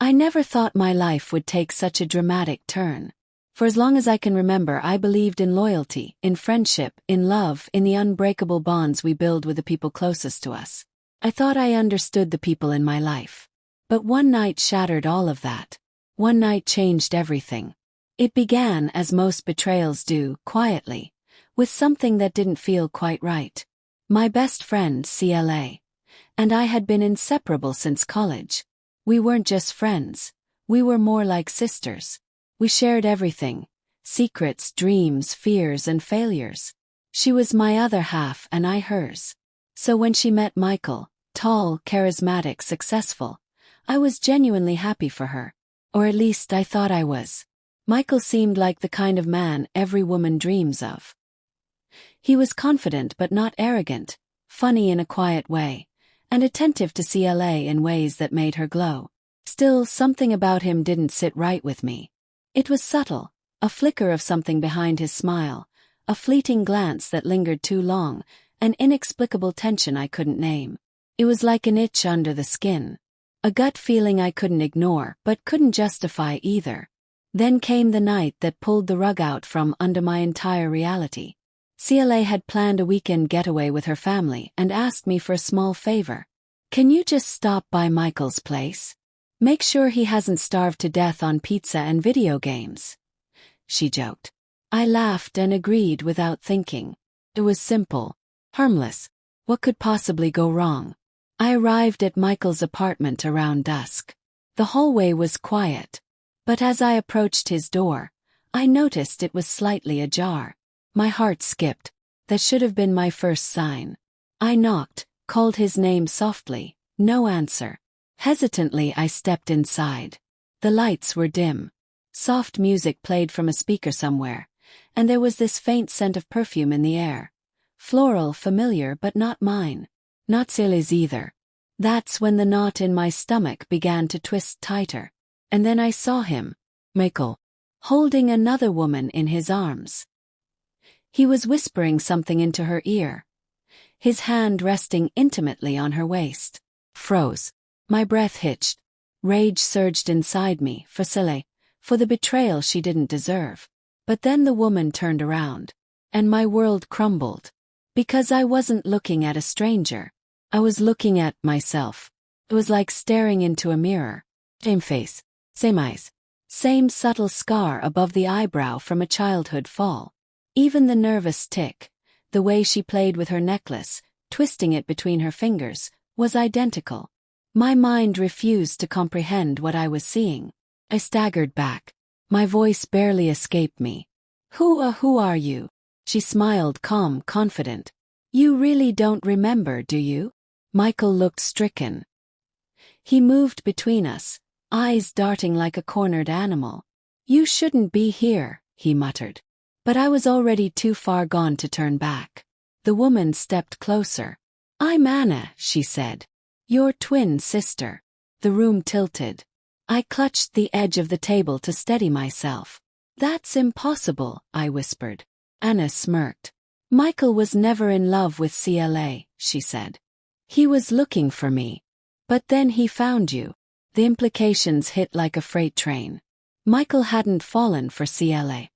I never thought my life would take such a dramatic turn. For as long as I can remember, I believed in loyalty, in friendship, in love, in the unbreakable bonds we build with the people closest to us. I thought I understood the people in my life. But one night shattered all of that. One night changed everything. It began, as most betrayals do, quietly, with something that didn't feel quite right. My best friend, CLA, and I had been inseparable since college. We weren't just friends. We were more like sisters. We shared everything: secrets, dreams, fears, and failures. She was my other half and I hers. So when she met Michael, tall, charismatic, successful, I was genuinely happy for her. Or at least I thought I was. Michael seemed like the kind of man every woman dreams of. He was confident but not arrogant, funny in a quiet way, and attentive to CLA in ways that made her glow. Still, something about him didn't sit right with me. It was subtle, a flicker of something behind his smile, a fleeting glance that lingered too long, an inexplicable tension I couldn't name. It was like an itch under the skin. A gut feeling I couldn't ignore but couldn't justify either. Then came the night that pulled the rug out from under my entire reality. CLA had planned a weekend getaway with her family and asked me for a small favor. "Can you just stop by Michael's place? Make sure he hasn't starved to death on pizza and video games," she joked. I laughed and agreed without thinking. It was simple, harmless. What could possibly go wrong? I arrived at Michael's apartment around dusk. The hallway was quiet, but as I approached his door, I noticed it was slightly ajar. My heart skipped. That should have been my first sign. I knocked, called his name softly. No answer. Hesitantly I stepped inside. The lights were dim. Soft music played from a speaker somewhere, and there was this faint scent of perfume in the air. Floral, familiar, but not mine. Not Celia's either. That's when the knot in my stomach began to twist tighter. And then I saw him, Michael, holding another woman in his arms. He was whispering something into her ear, his hand resting intimately on her waist. Froze. My breath hitched. Rage surged inside me, for Celia, for the betrayal she didn't deserve. But then the woman turned around, and my world crumbled. Because I wasn't looking at a stranger. I was looking at myself. It was like staring into a mirror. Same face, same eyes, same subtle scar above the eyebrow from a childhood fall. Even the nervous tick, the way she played with her necklace, twisting it between her fingers, was identical. My mind refused to comprehend what I was seeing. I staggered back. My voice barely escaped me. Who are you?" She smiled, calm, confident. "You really don't remember, do you?" Michael looked stricken. He moved between us, eyes darting like a cornered animal. "You shouldn't be here," he muttered. But I was already too far gone to turn back. The woman stepped closer. "I'm Anna," she said. "Your twin sister." The room tilted. I clutched the edge of the table to steady myself. "That's impossible," I whispered. Anna smirked. "Michael was never in love with CLA," she said. "He was looking for me. But then he found you." The implications hit like a freight train. Michael hadn't fallen for CLA.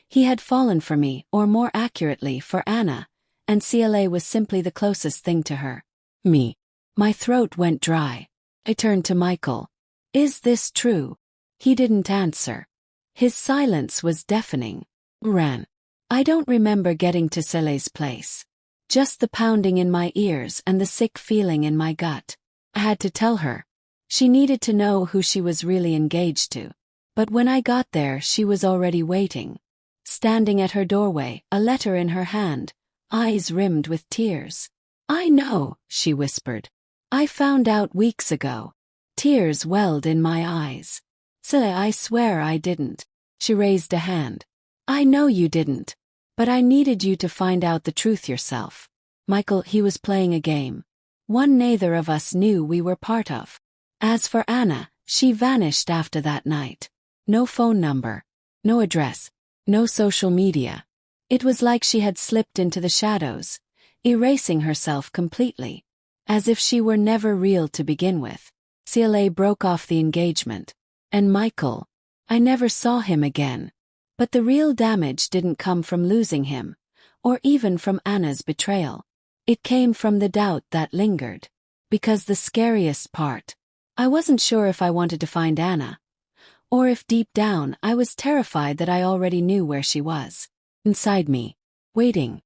He had fallen for me, or more accurately, for Anna, and CLA was simply the closest thing to her. Me. My throat went dry. I turned to Michael. "Is this true?" He didn't answer. His silence was deafening. Ran. I don't remember getting to CLA's place. Just the pounding in my ears and the sick feeling in my gut. I had to tell her. She needed to know who she was really engaged to. But when I got there, she was already waiting. Standing at her doorway, a letter in her hand, eyes rimmed with tears. "I know," she whispered. "I found out weeks ago." Tears welled in my eyes. "Celia, I swear I didn't." She raised a hand. "I know you didn't. But I needed you to find out the truth yourself." Michael, he was playing a game. One neither of us knew we were part of. As for Anna, she vanished after that night. No phone number. No address. No social media. It was like she had slipped into the shadows, erasing herself completely. As if she were never real to begin with. CLA broke off the engagement. And Michael, I never saw him again. But the real damage didn't come from losing him, or even from Anna's betrayal. It came from the doubt that lingered. Because the scariest part, I wasn't sure if I wanted to find Anna, or if deep down I was terrified that I already knew where she was. Inside me, waiting,